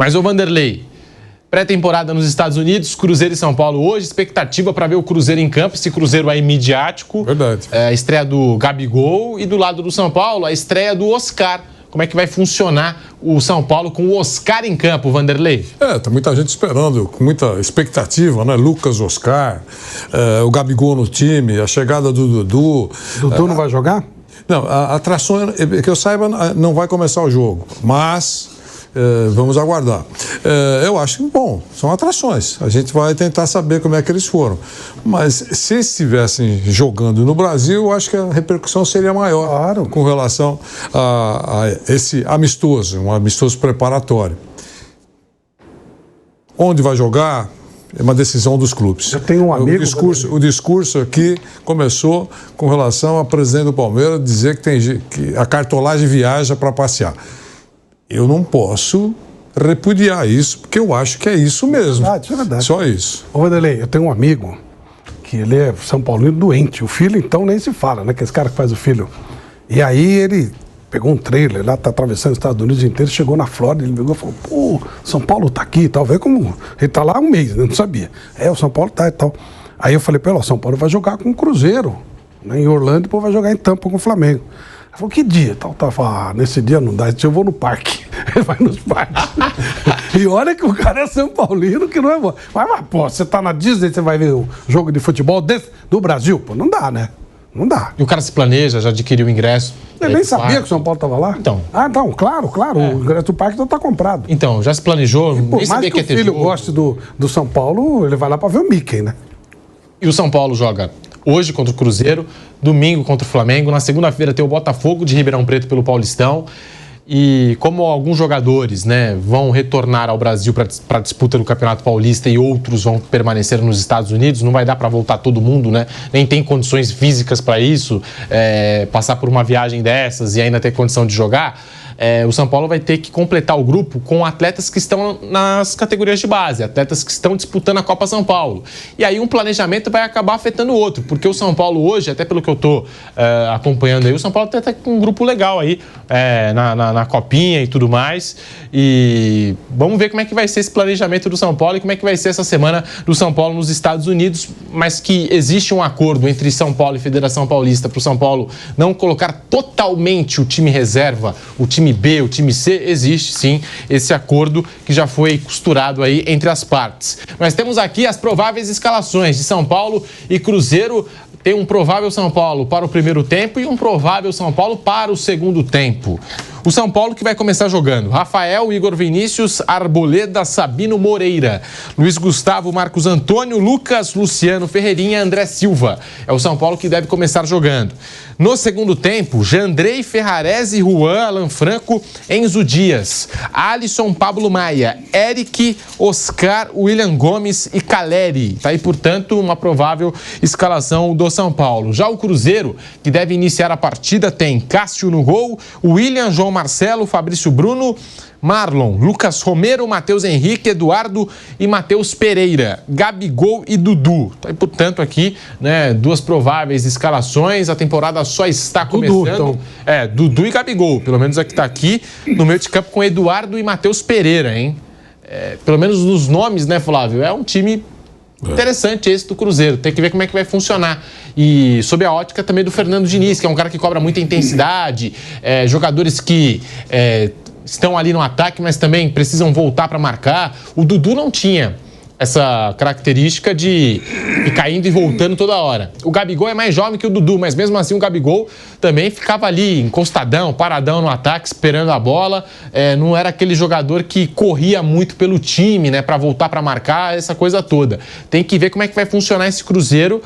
Mas, ô Vanderlei, pré-temporada nos Estados Unidos, Cruzeiro e São Paulo hoje, expectativa para ver o Cruzeiro em campo, esse Cruzeiro aí midiático. Verdade. A estreia do Gabigol e do lado do São Paulo, a estreia do Oscar. Como é que vai funcionar o São Paulo com o Oscar em campo, Vanderlei? Tá muita gente esperando, com muita expectativa, né? Lucas, Oscar, o Gabigol no time, a chegada do Dudu. Dudu não vai jogar? Não, a atração, que eu saiba, não vai começar o jogo, mas vamos aguardar. Eu acho que, bom, são atrações. A gente vai tentar saber como é que eles foram. Mas se estivessem jogando no Brasil, eu acho que a repercussão seria maior, claro, com relação a esse amistoso, um amistoso preparatório. Onde vai jogar é uma decisão dos clubes. Eu tenho um amigo... O discurso aqui começou com relação ao presidente do Palmeiras dizer que a cartolagem viaja para passear. Eu não posso repudiar isso, porque eu acho que é isso mesmo. Isso é verdade. Só isso. Ô, Vanderlei, eu tenho um amigo que ele é São Paulino doente. O filho, então, nem se fala, né? Que é esse cara que faz o filho. E aí ele pegou um trailer lá, tá atravessando os Estados Unidos inteiro, chegou na Flórida, ele pegou e falou, pô, São Paulo tá aqui e tal. Vê como... Ele tá lá há um mês, eu não sabia. O São Paulo tá e tal. Aí eu falei pra ele, ó, São Paulo vai jogar com o Cruzeiro, né, em Orlando, e depois vai jogar em Tampa com o Flamengo. Ele falou, que dia? Tal. Falei, nesse dia não dá, eu vou no parque. Ele vai nos parques. E olha que o cara é São Paulino, que não é bom. Mas, pô, você tá na Disney, você vai ver o jogo de futebol do Brasil? Pô, não dá, né? Não dá. E o cara se planeja, já adquiriu o ingresso. Ele nem sabia que o São Paulo estava lá? Então. Então, claro. O ingresso do parque já está comprado. Então, já se planejou, e, pô, nem sabia que ia ter jogo. O filho goste do São Paulo, ele vai lá para ver o Mickey, né? E o São Paulo joga hoje contra o Cruzeiro, domingo contra o Flamengo, na segunda-feira tem o Botafogo de Ribeirão Preto pelo Paulistão. E como alguns jogadores, né, vão retornar ao Brasil para a disputa do Campeonato Paulista e outros vão permanecer nos Estados Unidos, não vai dar para voltar todo mundo, né? Nem tem condições físicas para isso, passar por uma viagem dessas e ainda ter condição de jogar. O São Paulo vai ter que completar o grupo com atletas que estão nas categorias de base, atletas que estão disputando a Copa São Paulo. E aí um planejamento vai acabar afetando o outro, porque o São Paulo hoje, até pelo que eu estou acompanhando aí, o São Paulo está com um grupo legal aí na Copinha e tudo mais. E vamos ver como é que vai ser esse planejamento do São Paulo e como é que vai ser essa semana do São Paulo nos Estados Unidos, mas que existe um acordo entre São Paulo e Federação Paulista para o São Paulo não colocar totalmente o time reserva, o time B, o time C, existe sim esse acordo que já foi costurado aí entre as partes. Nós temos aqui as prováveis escalações de São Paulo e Cruzeiro. Tem um provável São Paulo para o primeiro tempo e um provável São Paulo para o segundo tempo. O São Paulo que vai começar jogando: Rafael, Igor Vinícius, Arboleda, Sabino Moreira, Luiz Gustavo, Marcos Antônio, Lucas, Luciano Ferreirinha, André Silva. É o São Paulo que deve começar jogando. No segundo tempo, Jandrei, Ferrarese, Juan, Alan Franco, Enzo Dias, Alisson, Pablo Maia, Eric, Oscar, William Gomes e Caleri. Tá aí, portanto, uma provável escalação do São Paulo. Já o Cruzeiro, que deve iniciar a partida, tem Cássio no gol, William, João Marcelo, Fabrício Bruno, Marlon, Lucas Romero, Matheus Henrique, Eduardo e Matheus Pereira, Gabigol e Dudu. Tá aí, portanto, aqui, né, duas prováveis escalações. A temporada só está começando. Dudu e Gabigol, pelo menos aqui tá aqui no meio de campo com Eduardo e Matheus Pereira, hein? Pelo menos nos nomes, né, Flávio? É um time interessante esse do Cruzeiro. Tem que ver como é que vai funcionar. E sob a ótica também do Fernando Diniz, que é um cara que cobra muita intensidade, jogadores que estão ali no ataque, mas também precisam voltar para marcar. O Dudu não tinha essa característica de ficar indo e voltando toda hora. O Gabigol é mais jovem que o Dudu, mas mesmo assim o Gabigol também ficava ali encostadão, paradão no ataque, esperando a bola. Não era aquele jogador que corria muito pelo time, né, para voltar para marcar, essa coisa toda. Tem que ver como é que vai funcionar esse Cruzeiro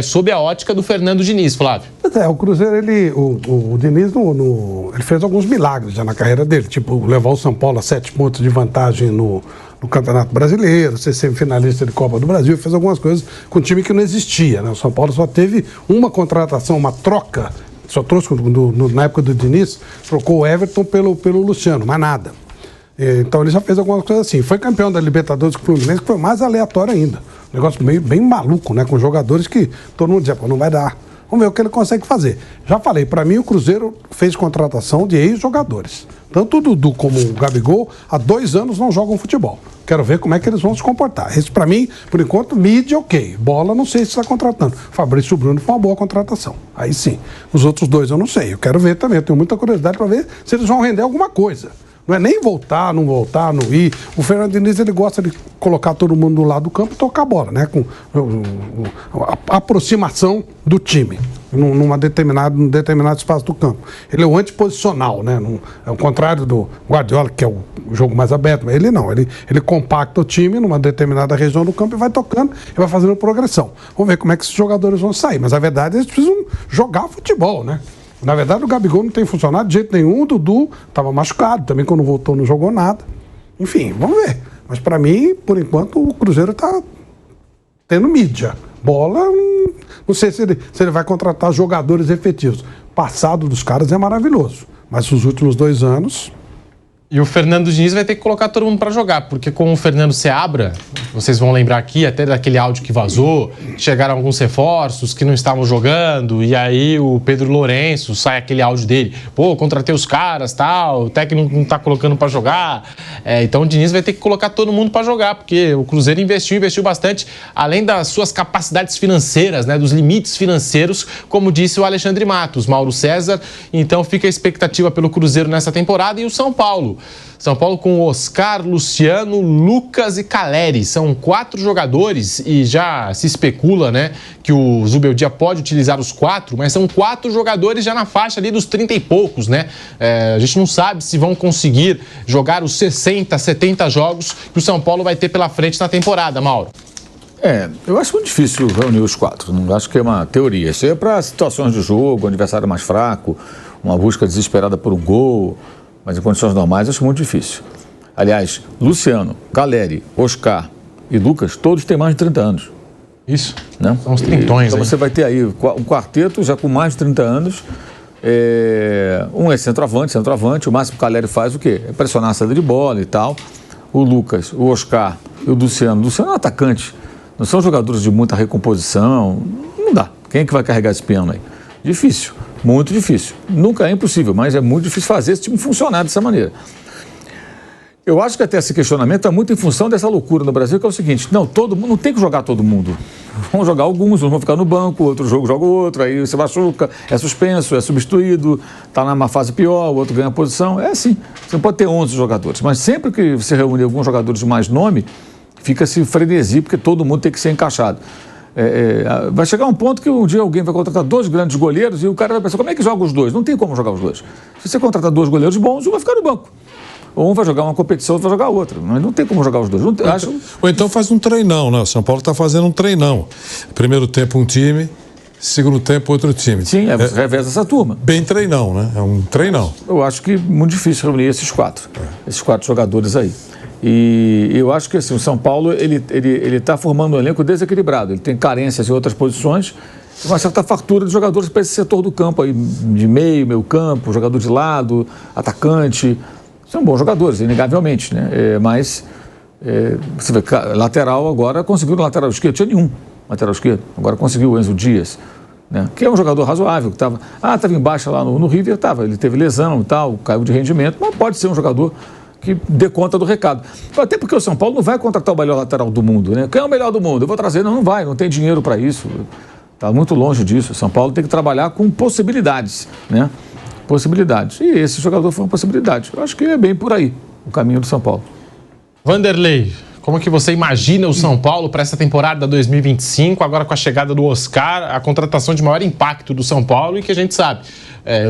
sob a ótica do Fernando Diniz, Flávio. O Cruzeiro, o Diniz, ele fez alguns milagres já na carreira dele, tipo levar o São Paulo a 7 pontos de vantagem no Campeonato Brasileiro, ser semifinalista de Copa do Brasil, fez algumas coisas com um time que não existia, né? O São Paulo só teve uma contratação, uma troca, só trouxe na época do Diniz, trocou o Everton pelo Luciano, mais nada. Então ele já fez algumas coisas assim. Foi campeão da Libertadores com o Fluminense, que foi mais aleatório ainda. Um negócio bem maluco, né? Com jogadores que todo mundo dizia, pô, não vai dar. Vamos ver o que ele consegue fazer. Já falei, para mim o Cruzeiro fez contratação de ex-jogadores. Tanto o Dudu como o Gabigol, há 2 anos não jogam futebol. Quero ver como é que eles vão se comportar. Esse, para mim, por enquanto, mídia, ok. Bola, não sei se está contratando. Fabrício Bruno foi uma boa contratação. Aí sim. Os outros 2 eu não sei. Eu quero ver também. Eu tenho muita curiosidade para ver se eles vão render alguma coisa. Não é nem voltar, não ir. O Fernando Diniz, ele gosta de colocar todo mundo do lado do campo e tocar a bola, né? Com a aproximação do time num determinado espaço do campo. Ele é o antiposicional, né? É o contrário do Guardiola, que é o jogo mais aberto, mas ele não. Ele compacta o time numa determinada região do campo e vai tocando e vai fazendo progressão. Vamos ver como é que esses jogadores vão sair. Mas a verdade é que eles precisam jogar futebol, né? Na verdade, o Gabigol não tem funcionado de jeito nenhum. O Dudu estava machucado. Também, quando voltou, não jogou nada. Enfim, vamos ver. Mas, para mim, por enquanto, o Cruzeiro está tendo mídia. Bola, não sei se ele vai contratar jogadores efetivos. O passado dos caras é maravilhoso. Mas os últimos 2 anos... E o Fernando Diniz vai ter que colocar todo mundo para jogar, porque com o Fernando Seabra, vocês vão lembrar aqui até daquele áudio que vazou, chegaram alguns reforços que não estavam jogando, e aí o Pedro Lourenço, sai aquele áudio dele, pô, contratei os caras, tal, o técnico não tá colocando para jogar. Então o Diniz vai ter que colocar todo mundo para jogar, porque o Cruzeiro investiu bastante, além das suas capacidades financeiras, né, dos limites financeiros, como disse o Alexandre Matos, Mauro César. Então fica a expectativa pelo Cruzeiro nessa temporada. E o São Paulo com Oscar, Luciano, Lucas e Caleri. São 4 jogadores e já se especula, né, que o Zubeldia pode utilizar os 4, mas são 4 jogadores já na faixa ali dos 30 e poucos, né? A gente não sabe se vão conseguir jogar os 60, 70 jogos que o São Paulo vai ter pela frente na temporada, Mauro. Eu acho muito difícil reunir os 4. Não acho que é uma teoria. Isso é para situações de jogo, o adversário mais fraco, uma busca desesperada por um gol. Mas em condições normais, acho muito difícil. Aliás, Luciano, Caleri, Oscar e Lucas, todos têm mais de 30 anos. Isso, né? São os trintões. Então você vai ter aí um quarteto já com mais de 30 anos. Um é centroavante. O máximo que o Caleri faz o quê? É pressionar a saída de bola e tal. O Lucas, o Oscar e o Luciano. O Luciano é um atacante. Não são jogadores de muita recomposição. Não dá. Quem é que vai carregar esse piano aí? Difícil. Muito difícil. Nunca é impossível, mas é muito difícil fazer esse time funcionar dessa maneira. Eu acho que até esse questionamento é muito em função dessa loucura no Brasil, que é o seguinte: não, todo mundo, não tem que jogar todo mundo. Vão jogar alguns, uns vão ficar no banco, outro jogo joga outro, aí você machuca, é suspenso, é substituído, está numa fase pior, o outro ganha posição. É assim. Você não pode ter 11 jogadores, mas sempre que você reúne alguns jogadores de mais nome, fica esse frenesi, porque todo mundo tem que ser encaixado. Vai chegar um ponto que um dia alguém vai contratar 2 grandes goleiros e o cara vai pensar, como é que joga os 2? Não tem como jogar os 2. Se você contratar 2 goleiros bons, um vai ficar no banco. Ou um vai jogar uma competição, outro vai jogar outra. Mas não tem como jogar os 2. Ou então faz um treinão, né? O São Paulo está fazendo um treinão. Primeiro tempo um time, segundo tempo outro time. Sim, você reveza essa turma. Bem treinão, né? É um treinão. Eu acho que é muito difícil reunir esses 4. Esses 4 jogadores aí. E eu acho que assim, o São Paulo ele está formando um elenco desequilibrado. Ele tem carências em outras posições, uma certa fartura de jogadores para esse setor do campo aí, de meio campo, jogador de lado, atacante. São bons jogadores, inegavelmente, né? Mas você vê, lateral agora conseguiu no lateral esquerdo, tinha nenhum lateral esquerdo, agora conseguiu o Enzo Dias, né? Que é um jogador razoável, que estava em baixa lá no River, ele teve lesão e tal, caiu de rendimento, mas pode ser um jogador que dê conta do recado. Até porque o São Paulo não vai contratar o melhor lateral do mundo, né? Quem é o melhor do mundo? Eu vou trazer. Não vai, não tem dinheiro para isso. Está muito longe disso. O São Paulo tem que trabalhar com possibilidades, né? Possibilidades. E esse jogador foi uma possibilidade. Eu acho que é bem por aí o caminho do São Paulo. Vanderlei, como que você imagina o São Paulo para essa temporada 2025, agora com a chegada do Oscar, a contratação de maior impacto do São Paulo, e que a gente sabe,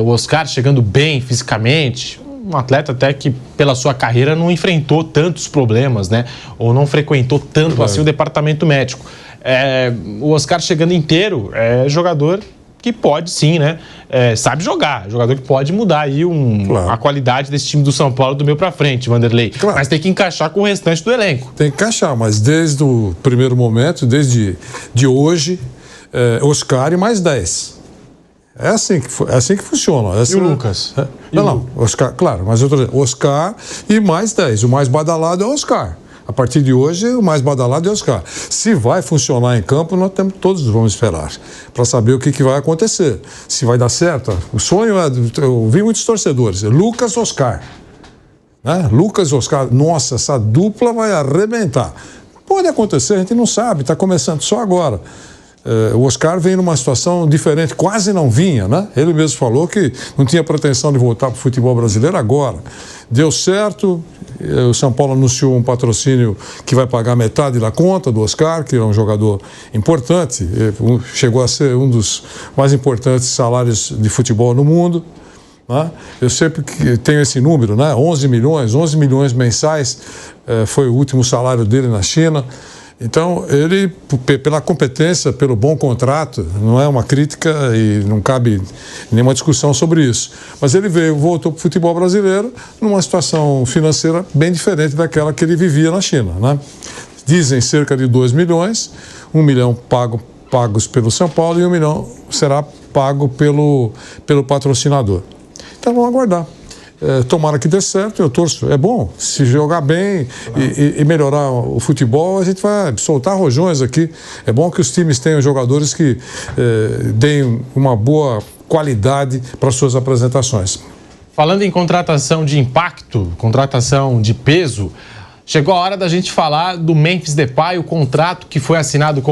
o Oscar chegando bem fisicamente, um atleta até que pela sua carreira não enfrentou tantos problemas, né? Ou não frequentou tanto assim o departamento médico. O Oscar chegando inteiro é jogador que pode sim, né? Sabe jogar, jogador que pode mudar aí a qualidade desse time do São Paulo do meio pra frente, Vanderlei. Claro. Mas tem que encaixar com o restante do elenco. Tem que encaixar, mas desde o primeiro momento, desde hoje, Oscar e mais 10. É assim que funciona. E o Lucas? Não, Oscar, claro, mas eu tô dizendo, Oscar e mais 10. O mais badalado é o Oscar. A partir de hoje, o mais badalado é o Oscar. Se vai funcionar em campo, todos vamos esperar para saber o que vai acontecer. Se vai dar certo. O sonho eu vi muitos torcedores. Lucas, Oscar. né? Lucas e Oscar, nossa, essa dupla vai arrebentar. Pode acontecer, a gente não sabe, está começando só agora. O Oscar vem numa situação diferente, quase não vinha, né? Ele mesmo falou que não tinha pretensão de voltar para o futebol brasileiro agora. Deu certo, o São Paulo anunciou um patrocínio que vai pagar metade da conta do Oscar, que é um jogador importante, chegou a ser um dos mais importantes salários de futebol no mundo. Né? Eu sempre tenho esse número, né? 11 milhões mensais, foi o último salário dele na China. Então, ele, pela competência, pelo bom contrato, não é uma crítica e não cabe nenhuma discussão sobre isso. Mas ele voltou para o futebol brasileiro numa situação financeira bem diferente daquela que ele vivia na China, né? Dizem cerca de 2 milhões, 1 milhão pagos pelo São Paulo e 1 milhão será pago pelo patrocinador. Então, vamos aguardar. Tomara que dê certo, eu torço. É bom, se jogar bem e melhorar o futebol, a gente vai soltar rojões aqui. É bom que os times tenham jogadores que deem uma boa qualidade para suas apresentações. Falando em contratação de impacto, contratação de peso, chegou a hora da gente falar do Memphis Depay, o contrato que foi assinado com